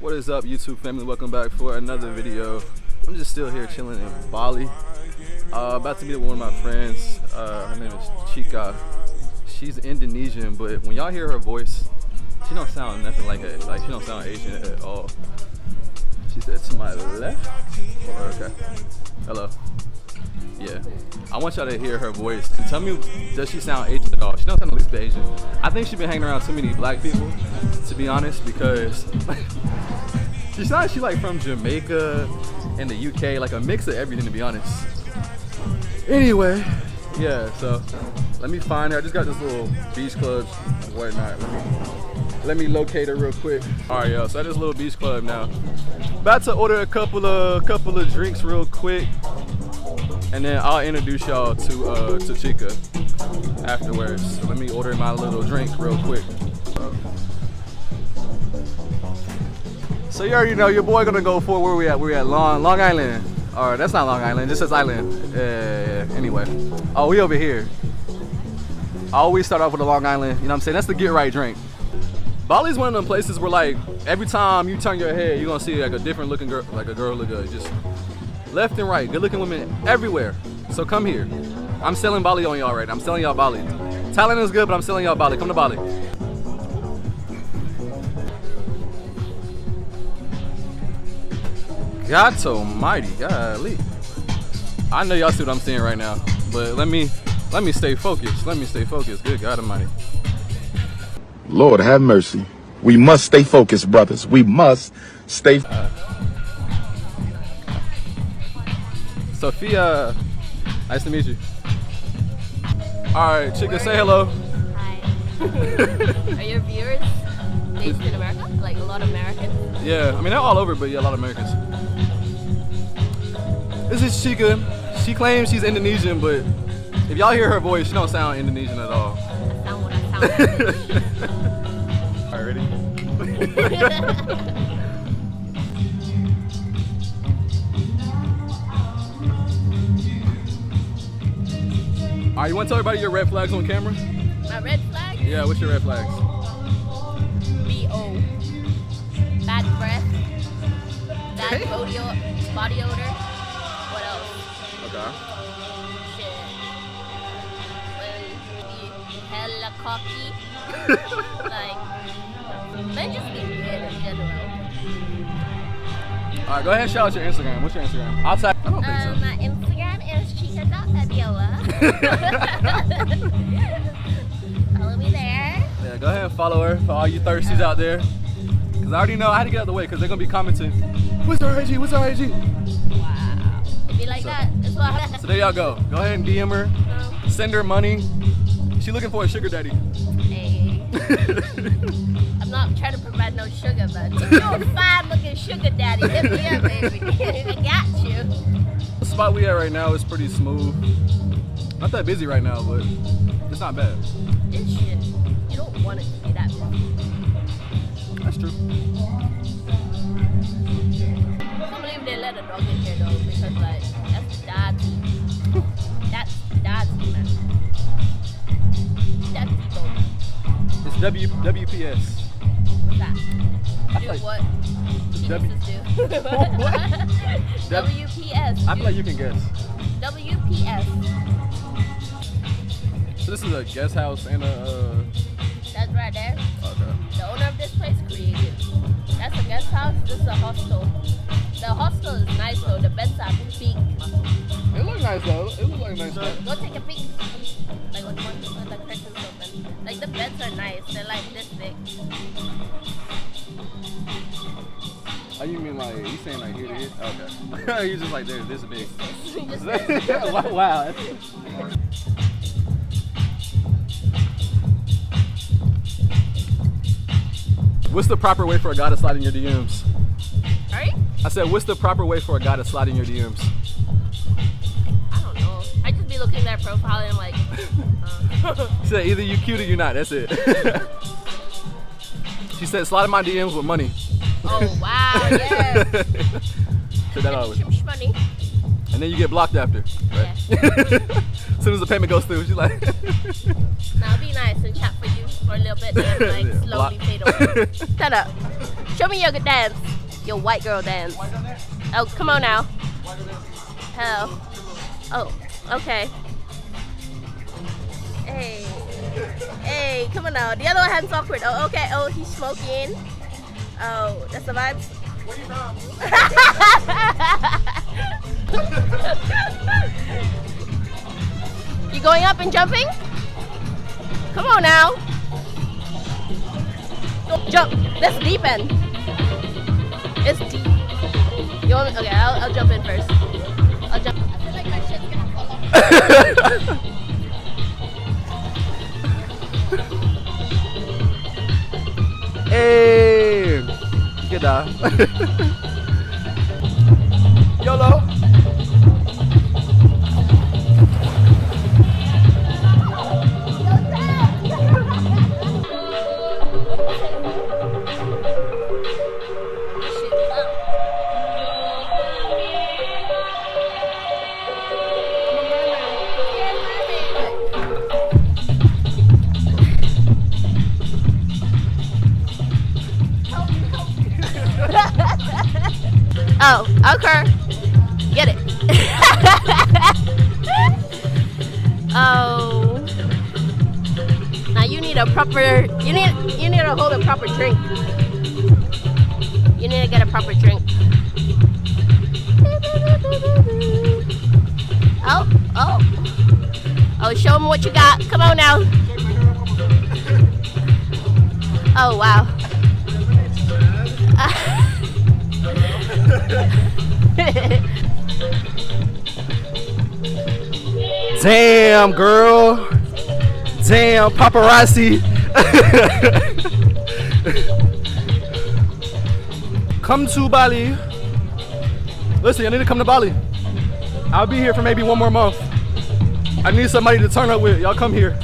What is up, YouTube family? Welcome back for another video. I'm just still here chilling in Bali. About to meet with one of my friends. Her name is Chica. She's Indonesian, but when y'all hear her voice, she don't sound nothing like it. Like, she don't sound Asian at all. She said to my left. Oh, okay. Hello. Yeah. I want y'all to hear her voice and tell me, does she sound Asian at all? She don't sound the least bit Asian. I think she's been hanging around too many black people, to be honest, because she sounds like she's like from Jamaica and the UK, like a mix of everything, to be honest. Anyway, yeah, so let me find her. I just got this little beach club and whatnot. Let me locate her real quick. All right, yo, so at this little beach club now. About to order a couple of drinks real quick, and then I'll introduce y'all to Chica afterwards. So let me order my little drink real quick. So you already know your boy gonna go for where we at. We're at Long Island. Or that's not Long Island, just says Island. Anyway. Oh, we over here. I always start off with a Long Island, you know what I'm saying? That's the get right drink. Bali's one of them places where, like, every time you turn your head, you're gonna see like a different looking girl, like a girl look good. Just left and right, good looking women everywhere. So come here. I'm selling Bali on y'all right now. I'm selling y'all Bali. Thailand is good, but I'm selling y'all Bali. Come to Bali. God almighty, golly. I know y'all see what I'm seeing right now, but let me stay focused. Let me stay focused. Good God almighty. Lord have mercy. We must stay focused, brothers. We must stay. Sophia, nice to meet you. All right, Chica, say hello. Hi. Are your viewers based in America? Like a lot of Americans? Yeah, I mean, they're all over, but yeah, a lot of Americans. This is Chica. She claims she's Indonesian, but if y'all hear her voice, she don't sound Indonesian at all. I sound what I sound. All right, ready? All right, you want to tell everybody your red flags on camera? My red flag? Yeah, what's your red flags? B.O. Bad breath. Bad body odor. What else? Okay. Shit. When you hella cocky. Like, men just be weird in general. All right, go ahead and shout out your Instagram. What's your Instagram? I'll tag. I don't think so. My Instagram is chica.fabiola. Follow me there. Yeah, go ahead and follow her for all you thirsties out there. Because I already know I had to get out of the way because they're going to be commenting, what's her IG? What's her IG? Wow. It'd be like that. That's what I So there y'all go. Go ahead and DM her. No. Send her money. She looking for a sugar daddy. Hey. I'm not trying to provide no sugar, but if you're a fine looking sugar daddy, hit me up, baby. I got you. The spot we at right now is pretty smooth. Not that busy right now, but it's not bad. This shit, you don't want it to be that busy. That's true. I can't believe they let a dog in here though, because like, that's dad's. That's dad's, man. That's the dog. It's WPS. What's that? I Do feel like what? W- Penises do. What? WPS. I feel like you can guess. WPS. So this is a guest house and a. That's right there. Okay. The owner of this place created. That's a guest house. This is a hostel. The hostel is nice though. The beds are big. It looks nice though. It looks like a nice spot. Go take a peek. Like when the curtains open. Like the beds are nice. They're like this big. Oh, you mean like, you saying like here to here? Okay. You just like they're this big. Just this. Wow. What's the proper way for a guy to slide in your DMs? Sorry? I said, what's the proper way for a guy to slide in your DMs? I don't know. I just be looking at their profile and I'm like, She said, either you cute or you not. That's it. She said, slide in my DMs with money. oh wow, yes. Said that always. Money. And then you get blocked after. Right? Yes. As soon as the payment goes through, she's like. Now be nice and chat for you for a little bit and like Yeah, slowly fade away. Shut up. Show me your dance. Your white girl dance. Oh, come on now. Hell. Oh, okay. Hey. Hey, come on now. The other one hand's awkward. Oh, okay. Oh, he's smoking. Oh, that's the vibes. Where you from? You going up and jumping? Come on now. Jump. That's deep end. It's deep. You want me? Okay, I'll jump in first. I'll jump. I feel like my shit's gonna fall off. Hey, get down. YOLO. Oh, okay. Get it. Oh. Now you need a proper. You need to hold a proper drink. You need to get a proper drink. Oh, oh. Oh, show them what you got. Come on now. Oh wow. Damn, girl. Damn, paparazzi. Come to Bali. Listen, I need to come to Bali. I'll be here for maybe 1 more month. I need somebody to turn up with. Y'all come here.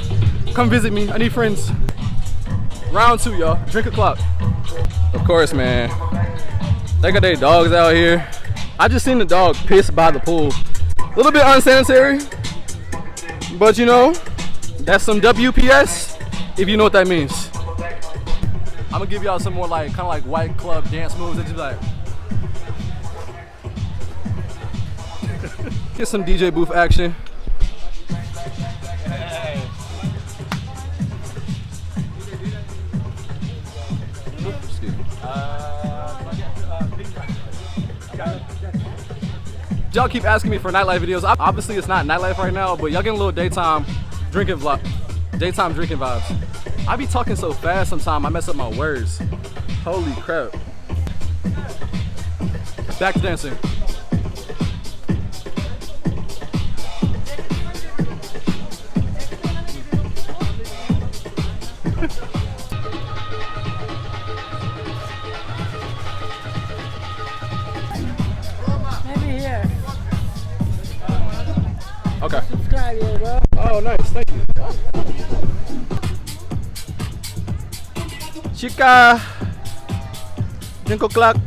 Come visit me. I need friends. Round 2, y'all. Drink o'clock. Of course, man. They got their dogs out here. I just seen the dog piss by the pool. A little bit unsanitary, but you know, that's some WPS, if you know what that means. I'm gonna give y'all some more like, kind of like white club dance moves that just like. Get some DJ booth action. Excuse me. Y'all keep asking me for nightlife videos. Obviously, it's not nightlife right now, but y'all getting a little daytime drinking vibes. I be talking so fast sometimes I mess up my words. Holy crap. Back to dancing. Okay. Oh, nice. Thank you. Chica. Drink o'clock.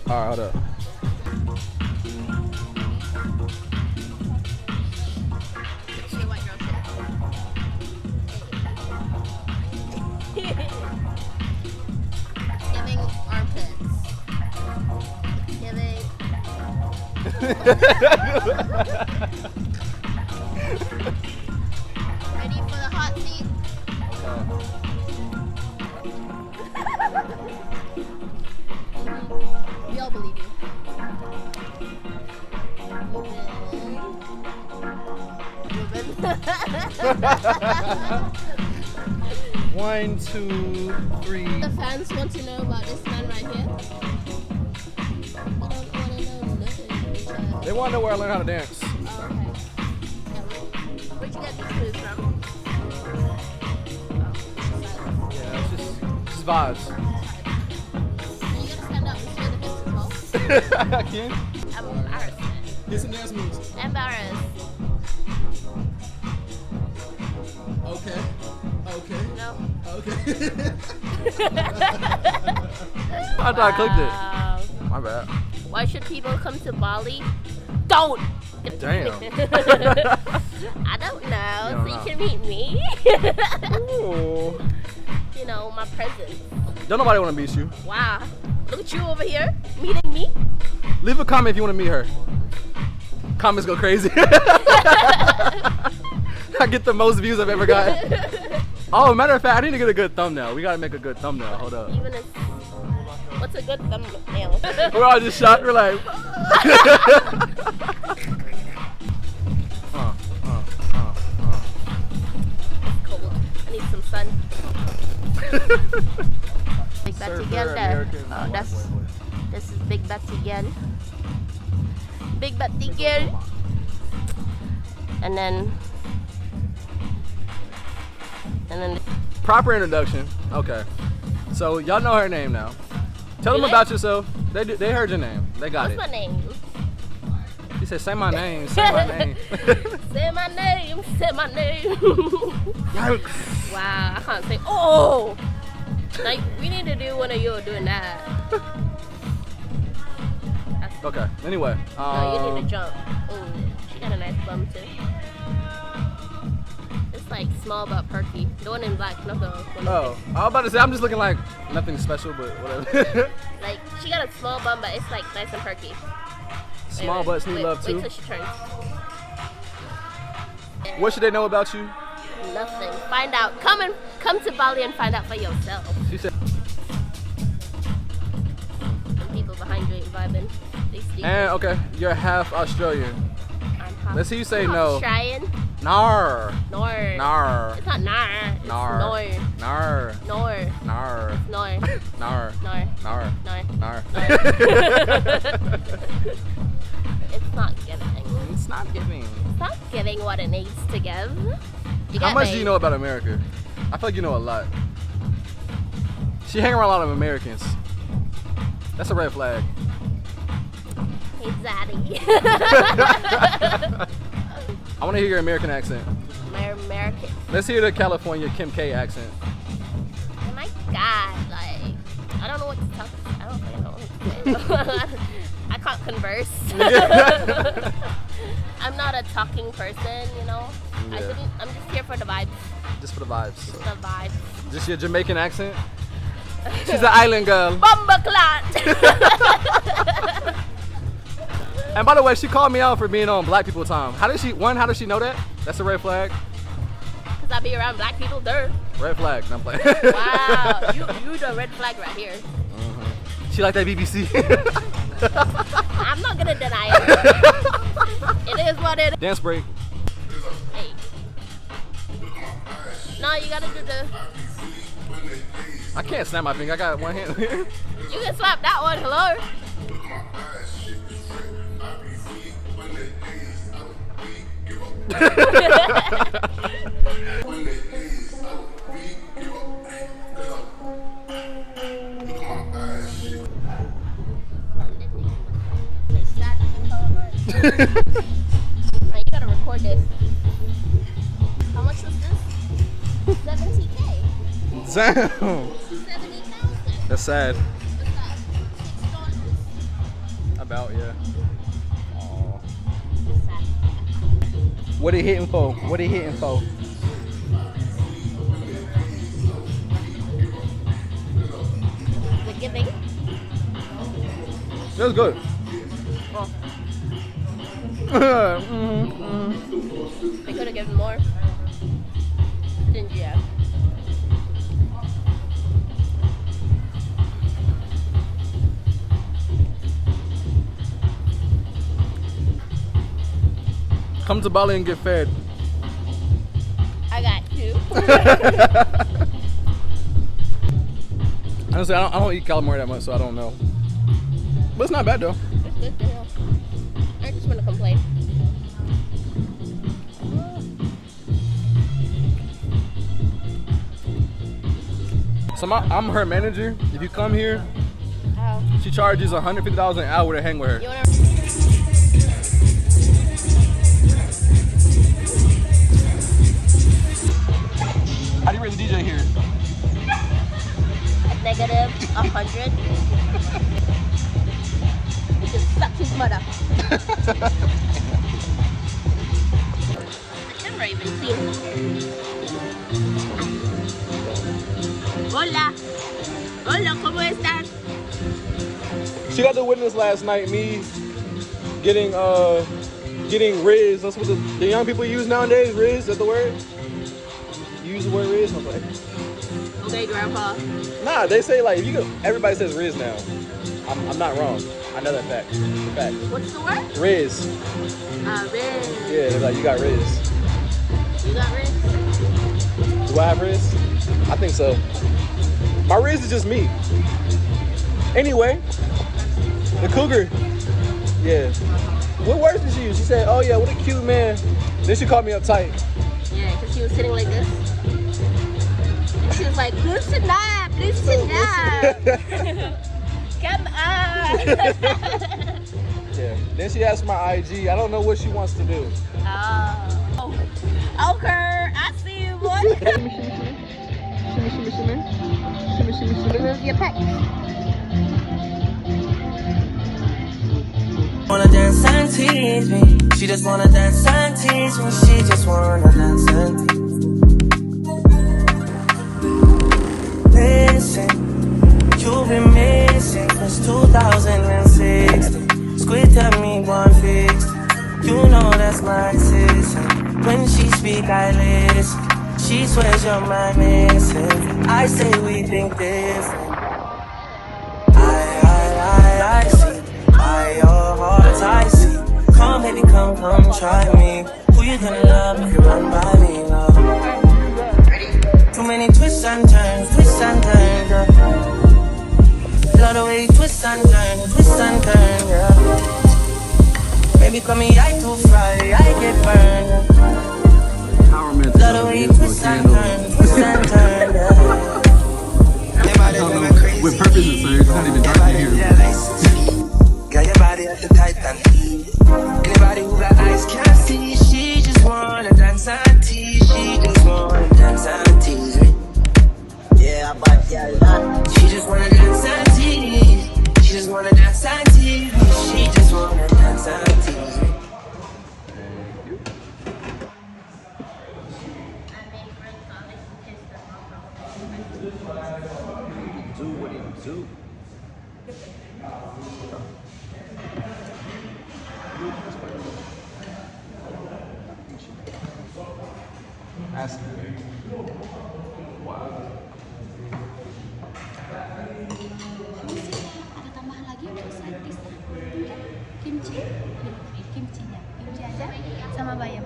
Alright, hold up. Giving armpits. Giving. Ready for the hot seat? We all believe you. 1, 2, 3. The fans want to know about this man right here. They want to know where I learned how to dance. Oh, okay. Yeah, where'd you get this moves from? Yeah, it's just vibes. Are you gonna stand up and sway the hips as well? I can. I'm embarrassed. Get some dance moves. Embarrassed. Okay. Okay. No. Okay. I thought I clicked it. My bad. Why should people come to Bali? Don't! Damn. I don't know. You don't So know. you can meet me. Ooh. You know, my presence. Don't nobody want to meet you. Wow. Look at you over here meeting me. Leave a comment if you want to meet her. Comments go crazy. I get the most views I've ever gotten. Oh, matter of fact, I need to get a good thumbnail. We gotta make a good thumbnail. Hold up. Even if, what's a good thumbnail? We're all just shocked. We're like. It's cold. I need some sun. Big Betty again there. Oh, this is Big Betty again. Big Betty again. And then Proper introduction. Okay. So y'all know her name now. Tell them Really? about yourself. They heard your name. They got what's it. my name? He said, "Say my name. Say my name." Say my name. Say my name. Yikes. Wow, I can't say. Oh, like we need to do one of you doing that. Okay. Anyway. No, you need to jump. Oh, she got a nice bum too. It's like small but perky. The one in black, not the one. Oh, I was about to say I'm just looking like nothing special, but whatever. Like she got a small bum, but it's like nice and perky. Small butts need love too. Wait till she turns. What should they know about you? Nothing. Find out. Come to Bali and find out for yourself. She said. The people behind you ain't vibing. They sleep. And okay, you're half Australian. I'm half- Let's see you say I'm no. Australian. Nar. Nor. Nar. It's not nar. It's Nar. nor. Nar. Nor. Nar. Nor. Nar. Nor. Nar. Nor. Nar. It's not giving. It's not giving. It's not giving what it needs to give. You How get much me? do you know about America? I feel like you know a lot. She hang around a lot of Americans. That's a red flag. Hey, Zaddy. I want to hear your American accent. My American. Let's hear the California Kim K accent. Oh my God, like I don't know what to talk. I don't think I know what to say. I can't converse. I'm not a talking person, you know. Yeah. I'm just here for the vibes. Just for the vibes. The vibes. Just your Jamaican accent? She's an island girl. Bumbaclat. And by the way, she called me out for being on Black People Time. How does she know that? That's a red flag? Cause I be around black people, there. Red flag. No, I'm playing. Wow, you the red flag right here. She like that BBC. I'm not gonna deny it. It is what it is. Dance break. Hey. No, you gotta do the. I can't snap my finger. I got one hand. You can slap that one. Hello. Now you gotta record this. How much was this? 70K. Damn. 70,000. That's sad. What's that? $6. About, yeah. Aw. Sad. What he hitting for? What he hitting for? The giving. That was good. Oh, they could have given more. Didn't you? Come to Bali and get fed. I got you. Honestly, I don't eat calamari that much, so I don't know. But it's not bad though. It's good to know. I just want to complain. So I'm her manager. If you come here, Oh. she charges $150 an hour to hang with her. You want to? How do you rate the DJ here? Negative 100. You can suck his mother. never even seen her. Hola. Hola, ¿cómo estás? She got to witness last night me getting Riz. That's what the young people use nowadays. Riz, is that the word? You use the word Riz? I'm like, Okay, Grandpa. nah, they say like everybody says Riz now. I'm not wrong. I know that fact. Fact. What's the word? Riz. Riz. Yeah, they're like, you got Riz. You got Riz? Do I have Riz? I think so. My Riz is just me. Anyway, the cougar. Yeah. What words did she use? She said, oh yeah, what a cute man. Then she called me uptight. Yeah, because she was sitting like this. And she was like, loosen up, loosen up. Come on. Yeah. Then she asked my IG. I don't know what she wants to do. Oh. Okay, I see you, boy. Shimmy. Remove your pecs. Wanna dance and tease me. She just wanna dance and tease me. She just wanna dance and tease me. Listen, you've been missing since 2016. Squid tell me one fix. You know that's my sister. When she speak, I listen. She swears you're my missing. I say we think different. I see. By your heart I see. Come baby, come try me. Who you gonna love if you run by me, love? Too many twists and turns, girl. Love the way you twist and turn, yeah. Baby, call me eye to fry, I get burned. Love the way you twist and turn, yeah. With purpose, so it's not even dark in here. Got your body at the Titan. Anybody who got eyes can't see. She just wanna dance and tease. She just wanna dance and tease me. Yeah, but yeah, she just wanna dance and tease. She just wanna dance and tease me. She just wanna dance and tease me. What do you do? Ask me. Wow. Ada tambahan lagi untuk side dish kimchi, kimchinya, kimchi aja sama bayam.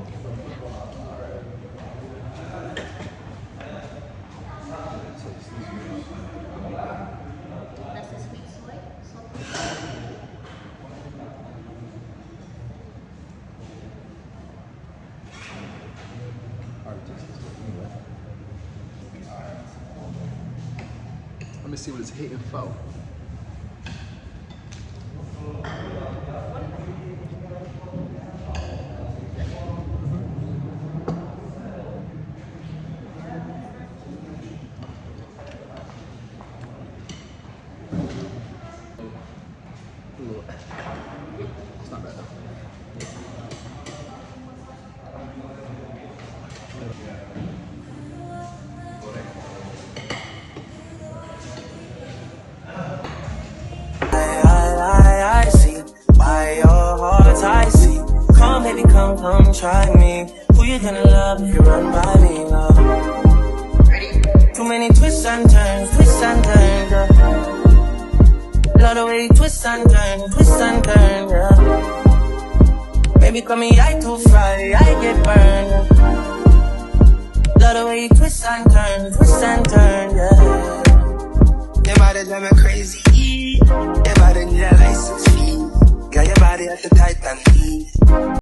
That's the sweet soy. Let me see what it's hitting for. It's not bad though. I see. By your heart I see. Come baby, come try me. Who you gonna love if you run by me, love? Too many twists and turns, girl. Love the way you twist and turn, girl. Baby, call me eye to fry, I get burned. Love the way you twist and turn, yeah. Your body drive me crazy. Your body need a license fee. Got your body at the Titan.